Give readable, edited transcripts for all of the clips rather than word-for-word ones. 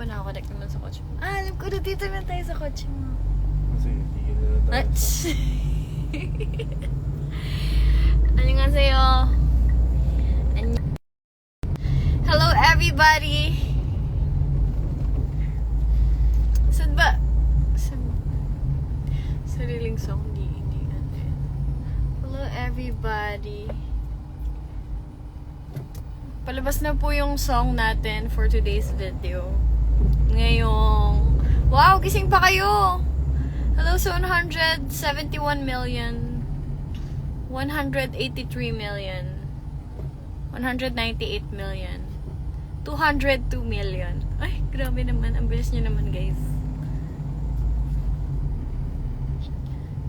ba nakakonect naman sa kotse mo? Ah, alam ko na dito na tayo sa kotse mo. Kasi tigil na lang tayo sa... 안녕하세요. Hello everybody. Saan ba? Sariling song, hindi ano. Hello everybody. Palabas na po yung song natin for today's video. Ngayong, wow, gising pa kayo. Hello, 171 million. 183 million. 198 million. 202 million. Ay, grabe naman. Ang bilis nyo naman, guys.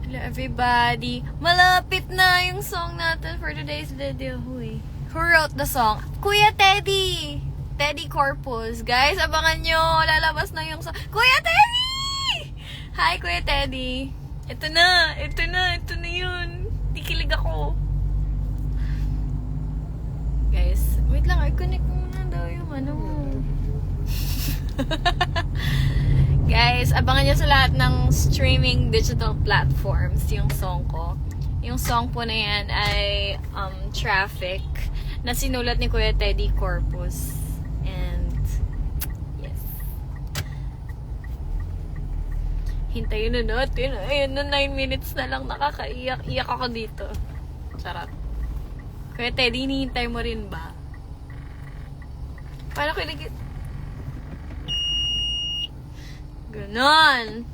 Hello, everybody. Malapit na yung song natin for today's video. Huy. Who wrote the song? Kuya Teddy! Teddy Corpus. Guys, abangan nyo. Lalabas na yung song. Kuya Teddy! Hi, Kuya Teddy. Ito na yun. Kikilig ako. Guys, wait lang. I-connect muna daw yung ano. Guys, abangan nyo sa lahat ng streaming digital platforms yung song ko. Yung song po na yan ay Traffic na sinulat ni Kuya Teddy Corpus. And yes. Hintayin na natin. Ayun na, 9 minutes na lang. Nakakaiyak ako dito. Charot. Kuya Teddy, hinihintay mo rin ba? Paano kiligit? Ganon.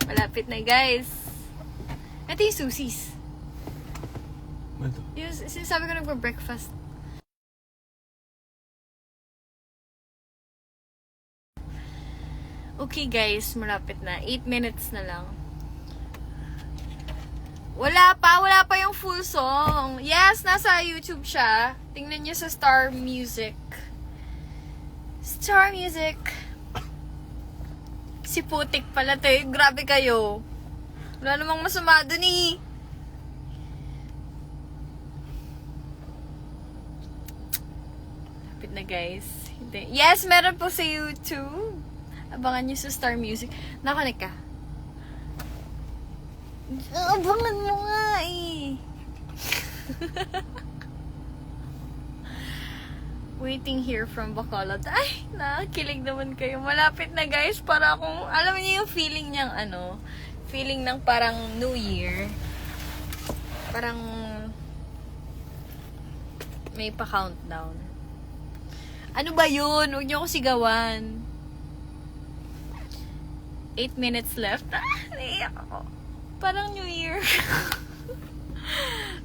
Malapit na, guys. Ito yung susis. Ano? Yung sinasabi ko nagpa-breakfast. Okay guys, malapit na. 8 minutes na lang. Wala pa yung full song. Yes, nasa YouTube siya. Tingnan niyo sa Star Music. Star Music. Si Putik pala to. Grabe kayo. Wala namang masama dun eh. Lapit na guys. Yes, meron po sa YouTube. Abangan nyo sa Star Music. Nakanik ka? Abangan mo nga eh. Waiting here from Bacolod. Ay, nakakilig naman kayo. Malapit na guys. Para akong, alam niyo yung feeling niyang ano, feeling ng parang New Year. Parang may pa-countdown. Ano ba yun? Huwag niyo ako sigawan. 8 minutes left. Naiyak ako. Parang New Year.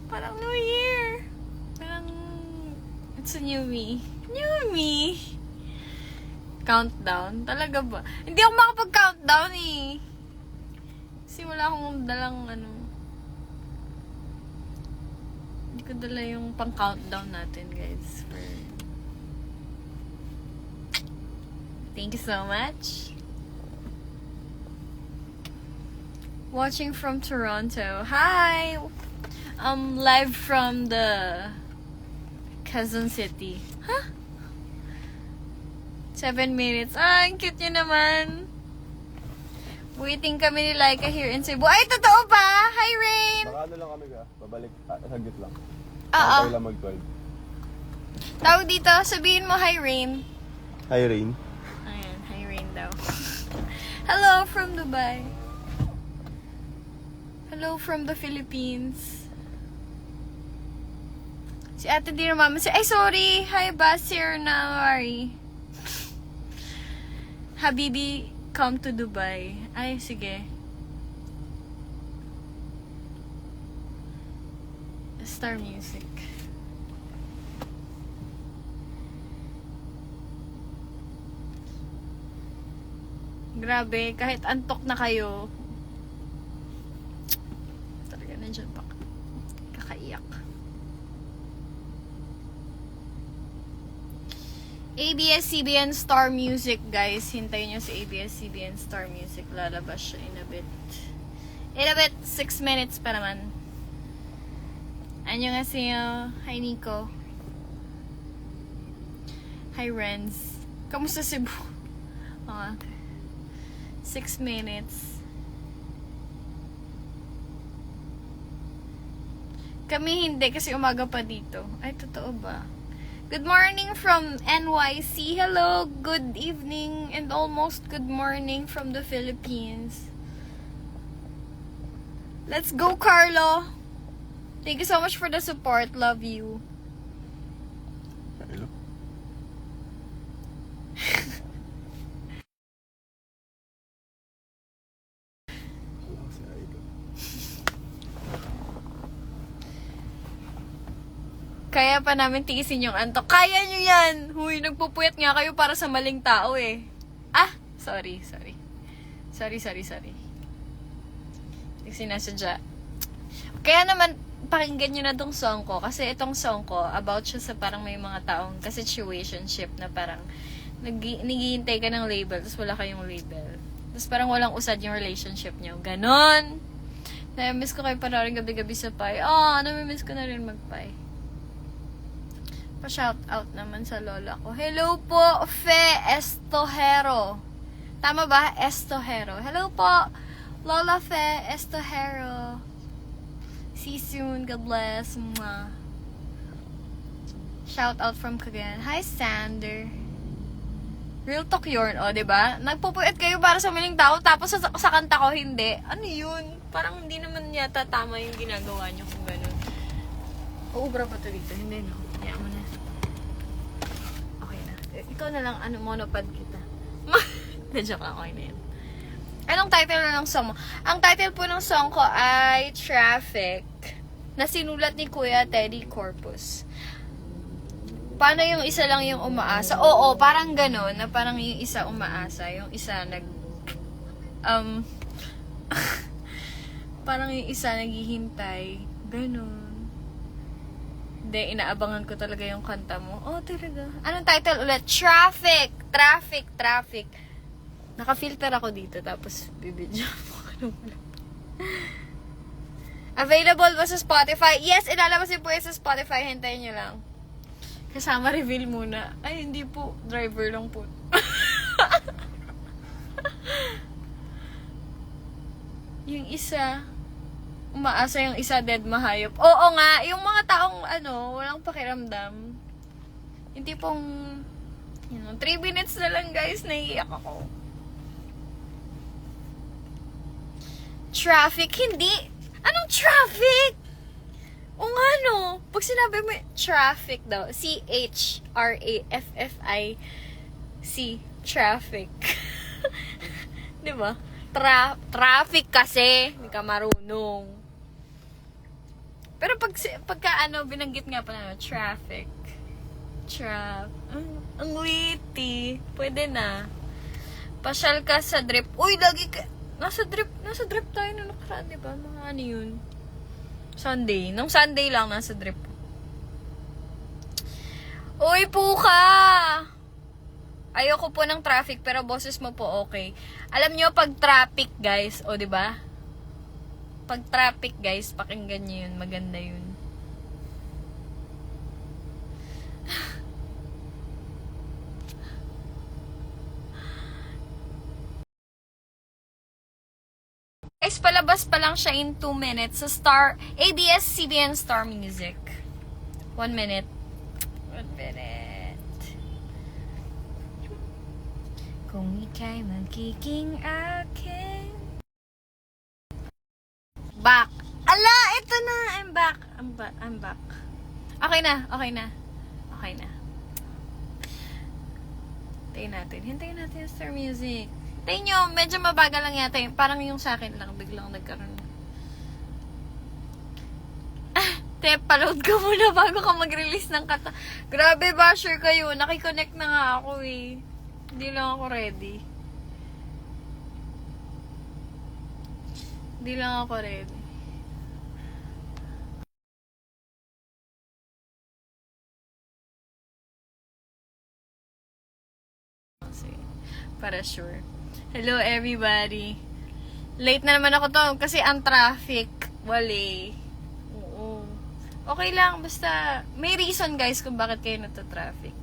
Parang New Year. Parang it's a new me. New me. Countdown? Talaga ba? Hindi ako makapag-countdown eh. Kasi wala akong dalang ano. Hindi ko dala yung pang-countdown natin guys. Thank you so much. Watching from Toronto. Hi! Live from the Quezon City. Huh? 7 minutes. Ah, ang cute nyo naman. Waiting kami ni Laika here in Cebu. Ay, totoo ba? Hi, Rain! Baka ano lang kami ka? Babalik. Saglit lang. Oo. Tayo lang mag-12. Tawag dito. Sabihin mo, hi, Rain. Hi, Rain. Ayan, hi, Rain daw. Hello from Dubai. Hello from the Philippines. Si ate di na mama. Ay, sorry. Hi, Basir Nawari. Habibi, come to Dubai. Ay, sige. Star Music. Grabe, kahit antok na kayo, talaga nandiyan pa. Kakaiyak. ABS-CBN Star Music, guys. Hintayin nyo sa ABS-CBN Star Music. Lalabas siya in a bit. In a bit, 6 minutes pa naman. Annyeonghaseyo. Hi, Nico. Hi, Renz. Kamusta Cebu? 6 minutes. Kami hindi kasi umaga pa dito. Ay, totoo ba? Good morning from NYC. Hello, good evening, and almost good morning from the Philippines. Let's go, Carlo! Thank you so much for the support. Love you. Hello? Wala si Idol. Kaya pa namin tiisin yung antok. Kaya nyo yan! Huy, nagpupuyat nga kayo para sa maling tao eh. Ah! Sorry. Sorry. Hindi sinasadya. Kaya naman, pakinggan nyo na tong song ko. Kasi itong song ko, about siya sa parang may mga taong ka-situationship na parang naghihintay ka ng label, tapos wala kayong label. Tapos parang walang usad yung relationship nyo. Ganon! Na-miss ko kayo pararing gabi-gabi sa Pai. Na-miss ko na rin mag-Pai. Pa-shout out naman sa lola ko. Hello po, Fe Estojero. Tama ba? Estojero. Hello po, Lola Fe Estojero. See you soon. God bless. Mwah. Shout out from Cagayan. Hi, Sander. Real talk yun, diba? Nagpupuyat kayo para sa maling tao, tapos sa kanta ko, hindi. Ano yun? Parang hindi naman yata tama yung ginagawa nyo kung gano'n. Uubra pa to dito. Hindi, no? Kaya mo na. Okay na. Ikaw na lang, monopod kita. Joke lang, okay na yun. Anong title na ng song mo? Ang title po ng song ko ay Traffic, na sinulat ni Kuya Teddy Corpus. Paano yung isa lang yung umaasa? Oo, parang gano'n, na parang yung isa umaasa, yung isa parang yung isa naghihintay. Gano'n. Hindi, inaabangan ko talaga yung kanta mo. Talaga. Anong title ulit? Traffic! Naka-filter ako dito, tapos bibidyo mo. Available ba sa Spotify? Yes, ilalabas po sa Spotify. Hintayin nyo lang. Kasama reveal muna. Ay, hindi po. Driver lang po. Yung isa, umaasa, yung isa dead mahayop. Oo nga, yung mga taong walang pakiramdam. Hindi pong 3 minutes na lang, guys, naiiyak ako. Traffic, hindi. Anong traffic? O nga no, pag sinabi mo traffic daw, C-H-R-A-F-F-I-C, traffic. Diba? Traffic kasi, hindi ka marunong. Pero pagka binanggit nga pala, traffic. Ang witty. Pwede na. Pasyal ka sa drip. Uy, lagi ka. Nasa drip tayo na nakaraan, diba? Mga ano yun? Sunday. Nung Sunday lang, nasa drip. Uy, puka! Ayoko po ng traffic, pero boses mo po okay. Alam nyo, pag traffic, guys, diba? Pag traffic, guys, pakinggan nyo yun. Maganda yun. Guys, palabas pa lang siya in 2 minutes sa ABS-CBN Star Music. 1 minute. 1 minute. Kung ika'y magiging akin. Back. Ala, ito na. I'm back. Okay na. Hintayin natin yung Star Music. Hintayin nyo, medyo mabagal lang yata. Parang yung sa akin lang, biglang nagkaroon. Paload ka muna bago ka mag-release ng kata. Grabe, basher kayo. Nakiconnect na nga ako eh. Hindi lang ako ready. Para sure. Hello everybody. Late na naman ako to kasi ang traffic. Wale. Oo. Okay lang, basta may reason guys kung bakit kayo nagta-traffic.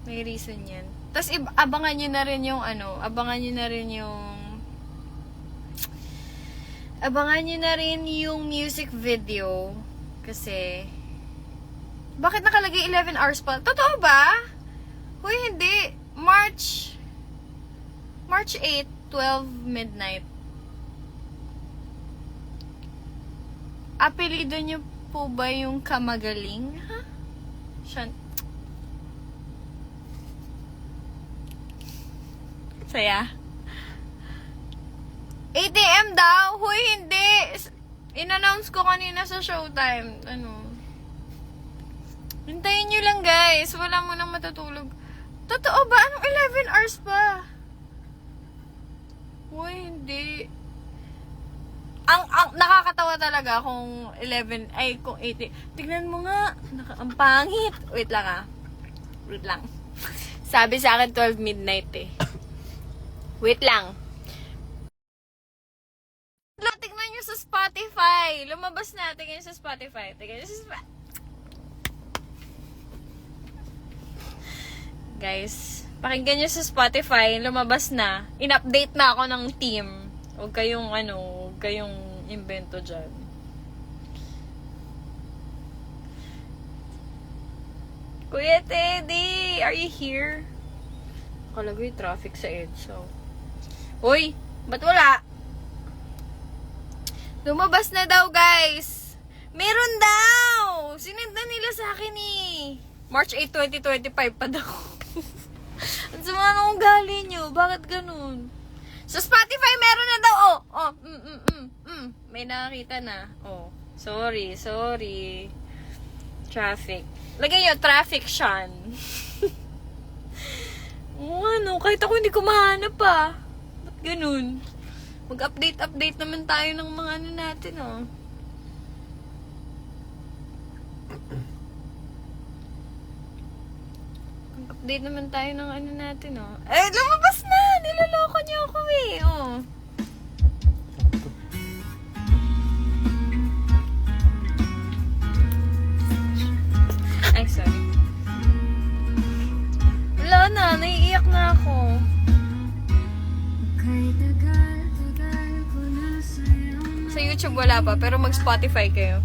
May reason yan. Tapos abangan nyo na rin yung abangan nyo na rin yung music video. Kasi, bakit nakalagay 11 hours pa? Totoo ba? Hoy, hindi. March 8, 12 midnight. Apelido nyo po ba yung kamagaling? Ha? Saya. 8 AM daw? Hoy, hindi. In-announce ko kanina sa Showtime. Hintayin nyo lang, guys. Wala mo nang matutulog. Totoo ba? Anong 11 hours pa? Hoy, hindi. Ang nakakatawa talaga kung 11, kung 8. Tignan mo nga. Ang pangit. Wait lang. Sabi sa akin 12 midnight eh. Wait lang. Tignan nyo sa Spotify. Lumabas na. Tignan nyo sa Spotify. Guys, pakinggan nyo sa Spotify. Lumabas na. In-update na ako ng team. Huwag kayong invento dyan. Kuya Teddy, are you here? Kalagay traffic sa EDSA. Uy, ba't wala? Lumabas na daw, guys. Meron daw. Sinenda nila sa akin eh. March 8, 2025 pa daw. Ang sama ng ugali nyo. Bakit ganun? Sa Spotify, meron na daw. May nakakita na. Sorry. Traffic. Lagay nyo, traffic Sean. Kahit ako hindi ko mahanap pa. Ba't ganun? Mag-update naman tayo ng mga natin, Mag-update naman tayo ng natin, lumabas na! Niloloko niyo ako, Ay, sorry. Wala na, naiiyak na ako. Sa YouTube wala pa, pero mag-Spotify kayo.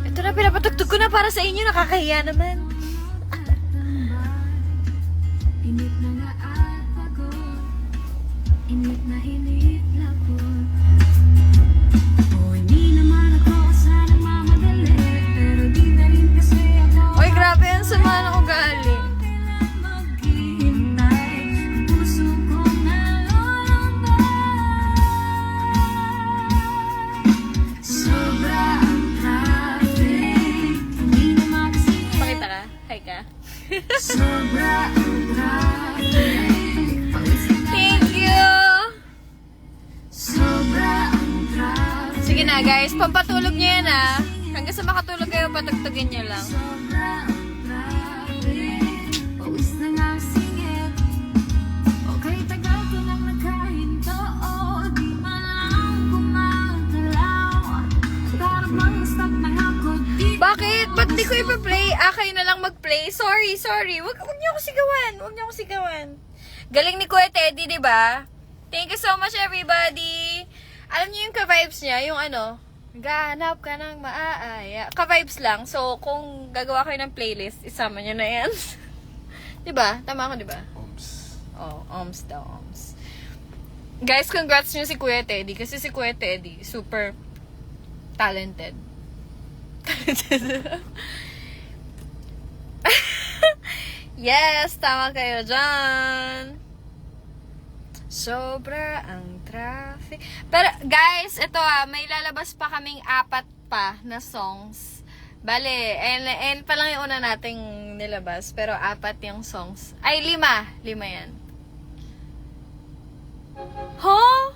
Ito na, pinapatugtog ko na para sa inyo. Nakakahiya naman. Init na nga at pagod. Init na hinit lapot. Hindi naman ako sana mamadali. Pero di na rin kasi ako. Oy, grabe ang sama ng ugali. Thank you! Sige na guys, pampatulog nyo yan Hanggang sa makatulog kayo, patugtugin nyo lang. Bakit? Ba't di ko ipa-play? Kayo na lang mag-play. Sorry. Wag niyo ako sigawan. Galing ni Kuya Teddy, di ba? Thank you so much, everybody. Alam niyo yung ka-vibes niya, yung naghahanap ka ng maaaya. Ka-vibes lang. So, kung gagawa kayo ng playlist, isama niyo na yan. Di ba? Tama ako, di ba? Oms daw. Guys, congrats niyo si Kuya Teddy. Kasi si Kuya Teddy, super talented. Yes, tama kayo dyan. Sobra ang traffic. Pero guys, ito may lalabas pa kaming 4 pa na songs. Bale, and pa lang yung una nating nilabas. Pero 4 yung songs. Ay, 5 yan. Huh?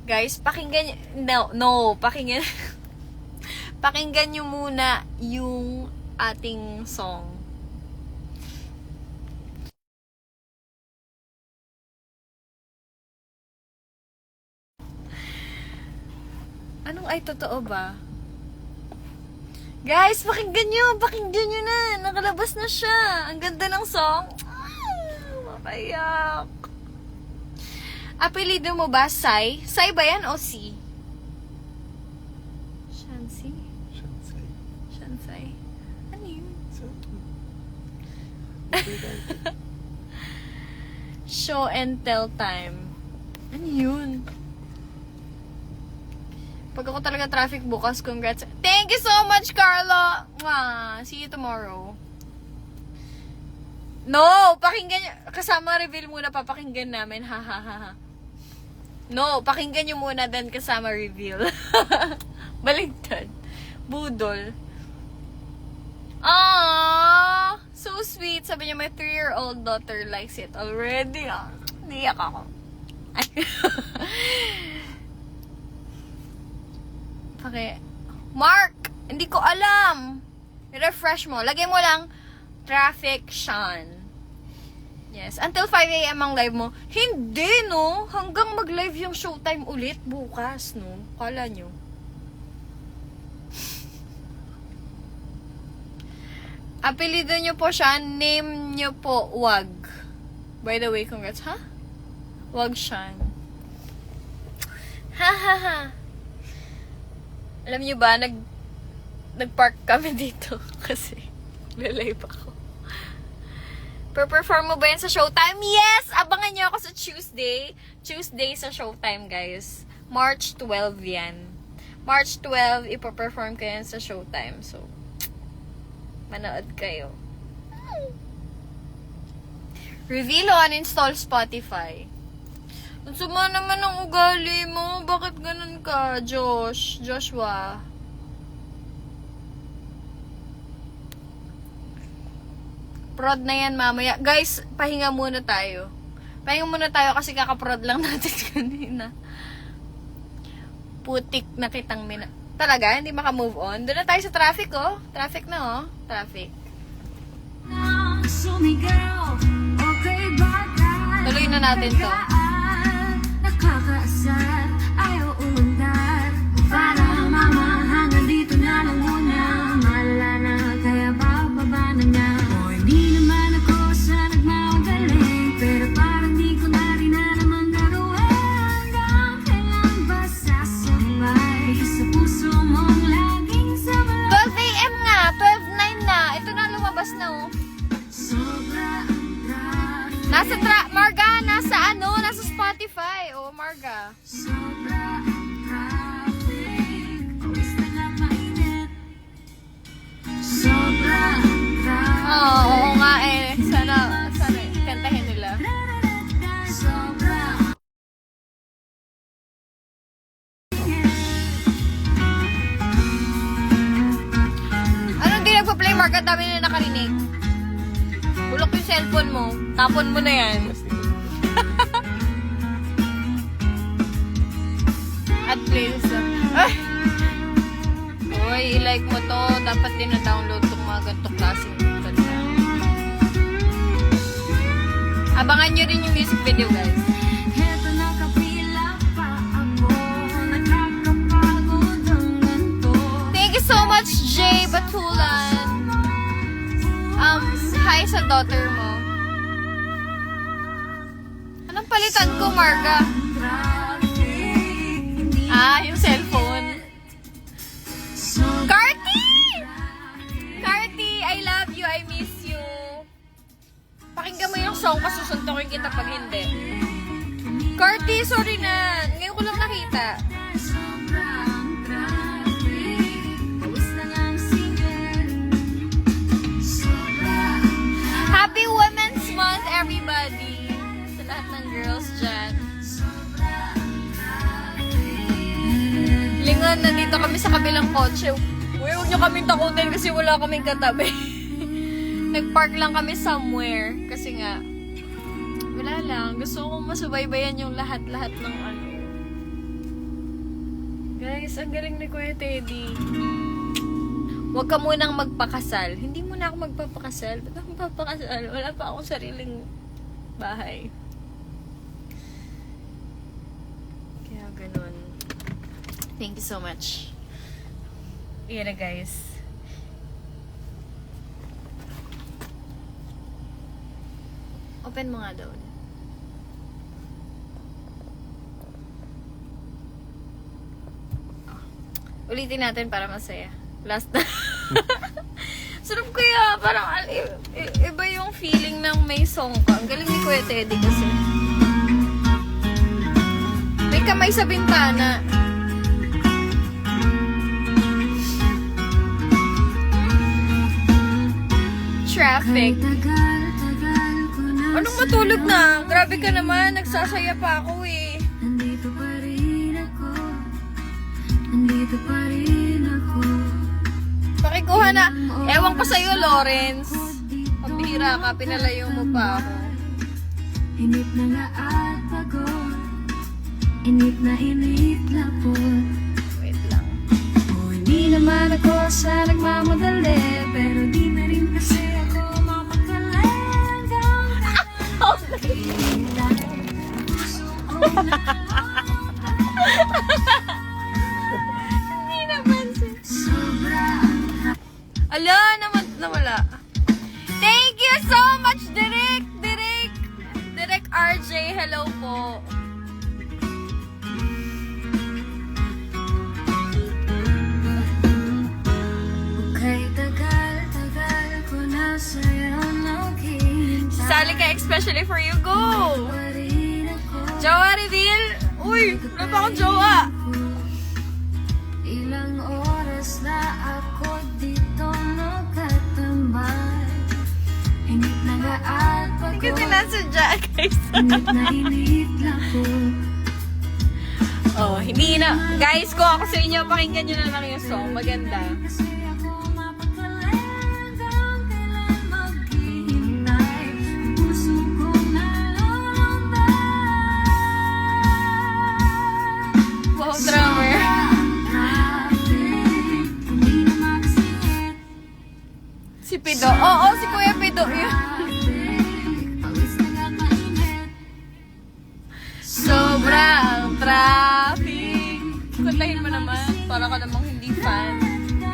Guys, pakinggan pakinggan nyo muna yung ating song. Anong ay totoo ba? Guys, pakinggan nyo na. Nakalabas na siya. Ang ganda ng song. Mapayak. Apelido mo ba, Sai? Sai ba yan o Si? Shansi? Shansai. Shansai? Ano yun? Show and tell time. Ano yun? Pag ako talaga traffic bukas, congrats. Thank you so much, Carlo! Mwah! See you tomorrow. No! Pakinggan nyo. Kasama reveal muna, papakinggan namin. Ha ha ha ha. No, pakinggan nyo muna, then kasama reveal. Baligtad. Budol. Ah, so sweet. Sabi niya, my 3-year-old daughter likes it already. Ah, niyak ako. Okay. Mark! Hindi ko alam. Refresh mo. Lagay mo lang Traffic Sean. Yes. Until 5 a.m. ang live mo. Hindi, no? Hanggang mag-live yung showtime ulit bukas, no? Kala nyo. Apelido nyo po siya. Name nyo po, Wag. By the way, congrats. Ha? Wag Sean. Ha ha ha. Alam nyo ba, nag-park kami dito kasi lalive ako. Per-perform mo ba yan sa Showtime? Yes! Abangan nyo ako sa Tuesday. Tuesday sa Showtime, guys. March 12 yan. March 12, ipa-perform ko yan sa Showtime. So, manood kayo. Reveal o uninstall Spotify. Ang sama naman ang ugali mo. Bakit ganun ka, Joshua? Prod na yan mamaya. Guys, pahinga muna tayo. Pahinga muna tayo kasi kakaprod lang natin kanina. Putik na kitang Talaga? Hindi maka-move on? Doon na tayo sa traffic, oh. Traffic na, oh. Traffic. Tuloy na natin to. Nakakaasar, ayaw umandar. Para mamahangan dito na lang muna. Malala na, kaya bababa na nga. O hindi naman ako sa nagmagaling, pero parang di ko na rin na naman gagawin. Hanggang kailan ba sasabay sa puso mong laging sabay? 12 a.m. nga, 12:09 na. Ito na, lumabas na, oh. Sobra ang traffic. Marga, nasa Spotify. Oh, Marga. Sobra ang traffic. Pawis na nga mainit. Sobra ang traffic. Oo nga eh. Sana kantahin nila. Sobra ang Anong di nagpa-play, Marga? Dami na nakarinig. Bulok yung cellphone mo. Tapon mo na yan. At playlist na. Ay! Uy, i-like mo to. Dapat din na-download itong mga ganitong klaseng kanta. Abangan nyo rin yung music video, guys. Heto nakapila pa ako. Nakakapagod ang ganito. Thank you so much, Jay Batulan. Hi sa daughter mo. Anong palitan ko, Marga? Yung cellphone. Carty! Carty, I love you. I miss you. Pakinggan mo yung song kasi susuntokin kita pag hindi. Carty, sorry na. Ngayon ko lang nakita. Sobra ang traffic. Pawis na nga ang singer. Sobra ang Happy Women's Month, everybody. Sa lahat ng girls dyan. Lingon, nandito kami sa kabilang kotse. Uy, huwag nyo kaming takutin kasi wala kaming katabi. Nag-park lang kami somewhere. Kasi nga, wala lang. Gusto kong masubaybayan yung lahat-lahat ng ano. Guys, ang galing ni Kuya Teddy. Huwag ka munang magpakasal. Hindi muna ako magpapakasal. Ba't ako magpapakasal? Wala pa akong sariling bahay. Kaya ganun. Thank you so much. Yan na guys. Open mo nga daw. Ulitin natin para masaya. Last na. Sarap kaya, parang iba yung feeling ng may song ka. Ang galing ni Kuya Teddy kasi. May kamay sa bintana. Traffic. Anong matulog na? Grabe ka naman, nagsasaya pa ako eh. Nandito pa rin ako. Nandito pa rin ako. Pakikuha na. Ewan ko sa'yo, Lawrence. Pabihira ka, pinalayo mo pa ako. Inip na nga at pagod. Inip na lapot. Wait lang. O hindi naman ako sa nagmamadali, pero di na rin kasi ako mamadali. Hindi naman siya. Sobrang Ala, nawala. Thank you so much, Direk RJ. Hello po. kay tagal ko na sa'yo naghihintay. Sali ka especially for you. Go! Pa rin ako. Jowa reveal. Uy, wala pa akong jowa. Ilang oras na ako dito nakatambay. Inip na nga at Hindi kasi pagod. nasadya, guys. Inip lapot. Oh, hindi na. Guys, kung ako sa inyo, pakinggan nyo na lang yung song. Maganda. Kasi ako mapagkalandang kailan maghihintay. Puso ko nalulundan. Wow, drummer. Traffic, hindi na makasingit. Si Pido. Oo, si Kuya Pido yun. Traffic, pawis na nga mainit. Sobrang traffic. Kuntahin mo naman. Para ka namang hindi fan.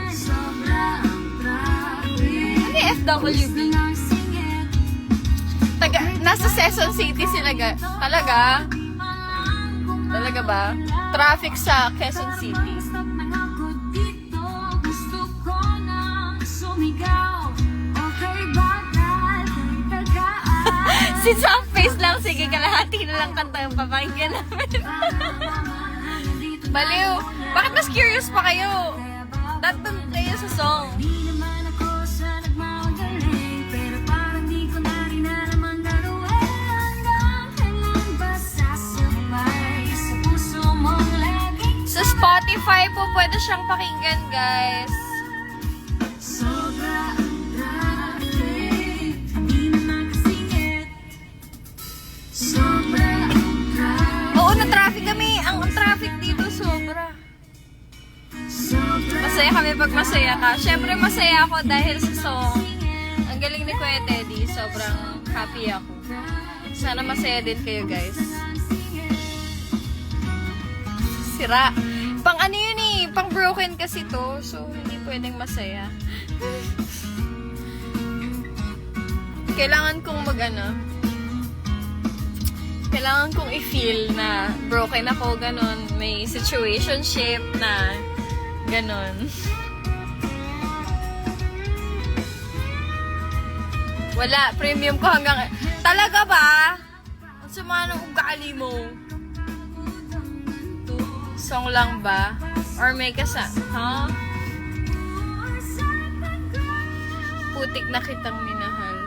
Sobrang traffic. Ano yung FWB? Nang singit. Nasa Quezon City sila. Talaga? Talaga ba? Traffic sa Quezon City. Stop na nga ako dito. Gusto ko nang sumigaw. Okay ba kahit tagaan? Si Soft Face lang. Sige, kalahati na lang kanta yung papakinggan namin. Baliw. Bakit mas curious pa kayo? Datun kayo sa song. Di naman ako sa nagmamagaling, pero parang di ko na rin naman gagawin. Hanggang kailan ba sasabay sa puso mong laging Sa Spotify po pwede siyang pakinggan, guys. sobra ang traffic, di na makasingit. Sobra ang traffic, Oo, na-traffic kami. Ang traffic dito sobra. sobra Masaya kami pag masaya ka. Siyempre masaya ako dahil sa song. Ang galing ni Kuya Teddy. Sobrang happy ako. Sana masaya din kayo, guys. Sira. Pang ano yun eh. Pang broken kasi to. So, hindi pwedeng masaya. Kailangan kong kailangan kong i-feel na broken ako, ganon. May situationship na ganon. Wala, premium ko hanggang... Talaga ba? Ang sama ng ugali mo. Song lang ba? Or may ha? Putik na kitang minahal.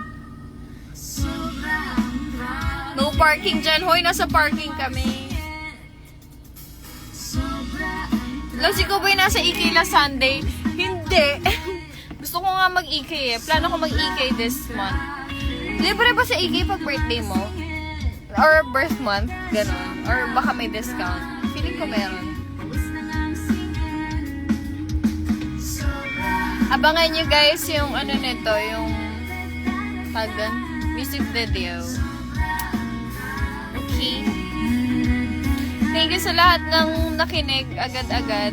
sobra ang traffic, No parking dyan. Hoy, nasa parking kami. sobra ang Lo, si Kuboy nasa Ikila Sunday. Hindi. Gusto ko nga mag-EK eh. Plano ko mag-EK this month. Libre ba sa EK pag birthday mo? Or birth month? Ganon. Or baka may discount. Feeling ko meron. Abangan nyo guys yung ano nito, yung music video. Okay? Thank you sa lahat ng nakinig agad-agad.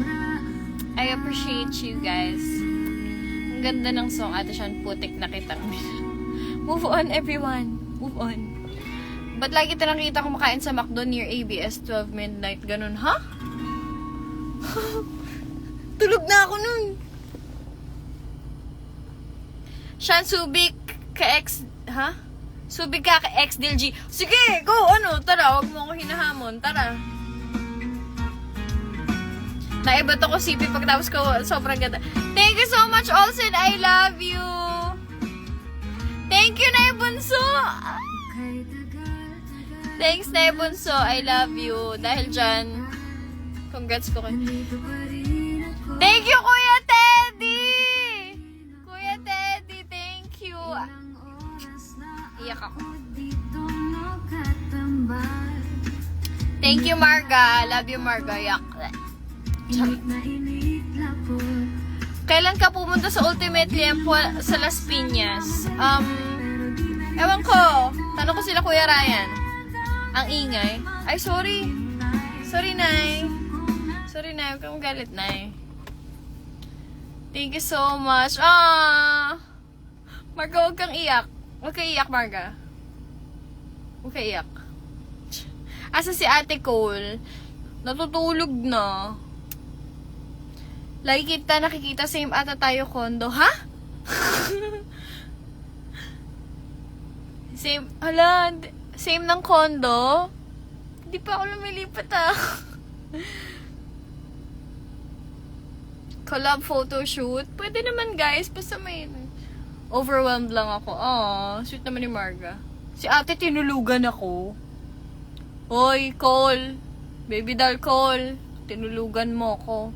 I appreciate you guys. Ang ganda ng song, Ate Sean, putik na kitang. Move on, everyone. Move on. Ba't lagi ito nakita kumakain sa McDo near ABS 12 midnight? Ganun, ha? Tulog na ako nun. Sean, Subic ka-ex, ha? Subic ka ka-ex DLG. Sige, go, ano, tara, wag mo ako hinahamon, tara. Naiba to ko sipi pagtapos ko, sobrang ganda. Thank you so much, Olsen, I love you. Thank you, Nay Bunso. Thanks, Nay Bunso, I love you. Dahil dyan, congrats ko kayo. Thank you, Kuya Teddy! Kuya Teddy, thank you. Iyak ako. Thank you, Marga. Love you, Marga. Yak. Kailan ka pumunta sa Ultimate Liempo sa Las Piñas? Ewan ko. Tanong ko sila Kuya Ryan. Ang ingay. Ay, sorry. Sorry, Nay. Sorry, Nay. Huwag kang galit, Nay. Thank you so much. Marga, huwag kang iyak. Huwag kang iyak, Marga. Huwag kang iyak. Asa si Ate Cole? Natutulog na. Lagi kita nakikita, same ata tayo condo. Ha? Same, hala, same ng condo? Hindi pa ako lumilipat Collab photoshoot? Pwede naman guys, basta may overwhelmed lang ako. Sweet naman ni Marga. Si ate tinulugan ako. Hoy, Cole. Baby doll Cole. Tinulugan mo ko.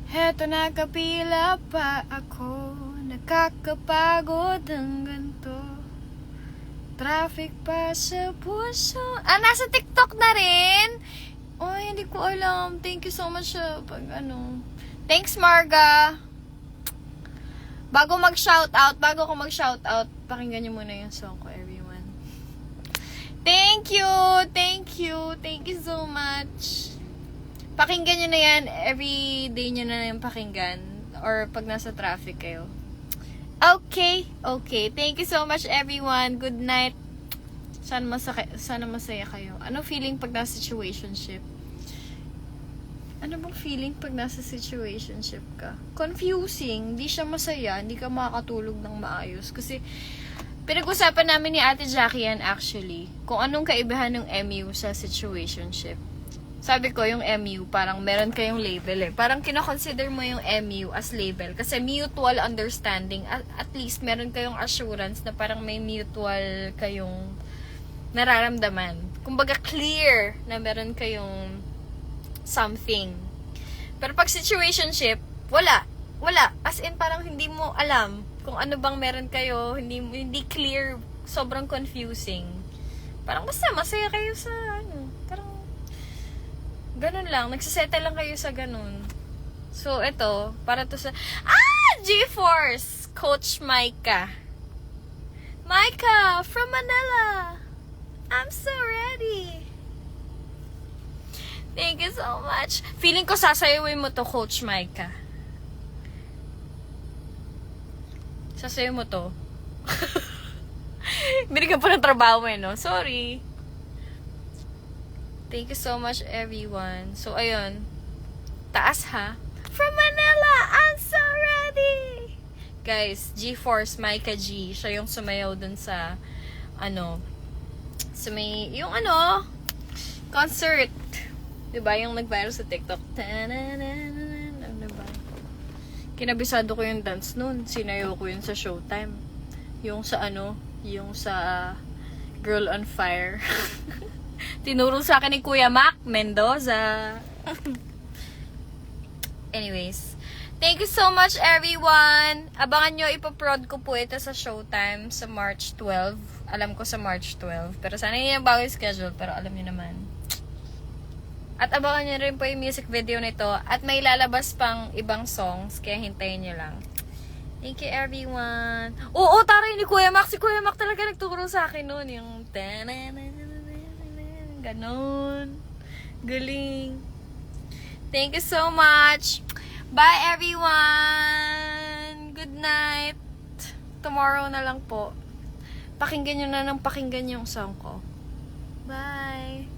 Heto nakapila pa ako. Nakakapagod ang ganito. Traffic pa sa puso. Nasa TikTok na rin? Oy, hindi ko alam. Thank you so much pag ano. Thanks, Marga. Bago ko mag-shoutout, pakinggan niyo muna yung song ko, everyone. Thank you so much. Pakinggan nyo na yan, every day nyo na yung pakinggan, or pag nasa traffic kayo. Okay. Thank you so much, everyone. Good night. Sana masaya kayo. Ano feeling pag nasa situationship? Ano bang feeling pag nasa situationship ka? Confusing. Hindi siya masaya. Hindi ka makakatulog ng maayos. Kasi, pinag-usapan namin ni Ate Jackie yan actually. Kung anong kaibahan ng MU sa situationship. Sabi ko, yung MU, parang meron kayong label Parang kinoconsider mo yung MU as label. Kasi mutual understanding. At least, meron kayong assurance na parang may mutual kayong nararamdaman. Kumbaga, clear na meron kayong something. Pero pag situationship, wala. As in, parang hindi mo alam kung ano bang meron kayo. Hindi clear. Sobrang confusing. Parang basta masaya kayo sa parang ganun lang. Nagsasettle lang kayo sa ganun. So, ito, para to sa GeForce! Coach Micah. Micah, from Manila. I'm so ready. Thank you so much. Feeling ko sasayawin mo to, Coach Micah. Sasayawin mo to. Binigyan pa ng trabaho no? Sorry. Thank you so much, everyone. So, ayun. Taas, ha? From Manila, I'm so ready! Guys, GeForce, Micah G. Siya yung sumayaw dun sa, sa may, yung concert. Diba? Yung nag-viral sa TikTok. Diba? Kinabisado ko yung dance nun. Sinayaw ko yun sa Showtime. Yung sa yung sa Girl on Fire. Tinuro sa akin ni Kuya Mac Mendoza. Anyways, thank you so much, everyone. Abangan nyo, ipaprod ko po ito sa Showtime sa March 12. Alam ko sa March 12. Pero sana yun yung bago yung schedule. Pero alam nyo naman. At abangan nyo rin po yung music video nito. At may lalabas pang ibang songs. Kaya hintayin nyo lang. Thank you, everyone. Oo, taray ni Kuya Mac. Si Kuya Mac talaga nagturo sa akin noon. Yung Ganon. Galing. Thank you so much. Bye, everyone. Good night. Tomorrow na lang po. Pakinggan nyo na ng pakinggan yung song ko. Bye.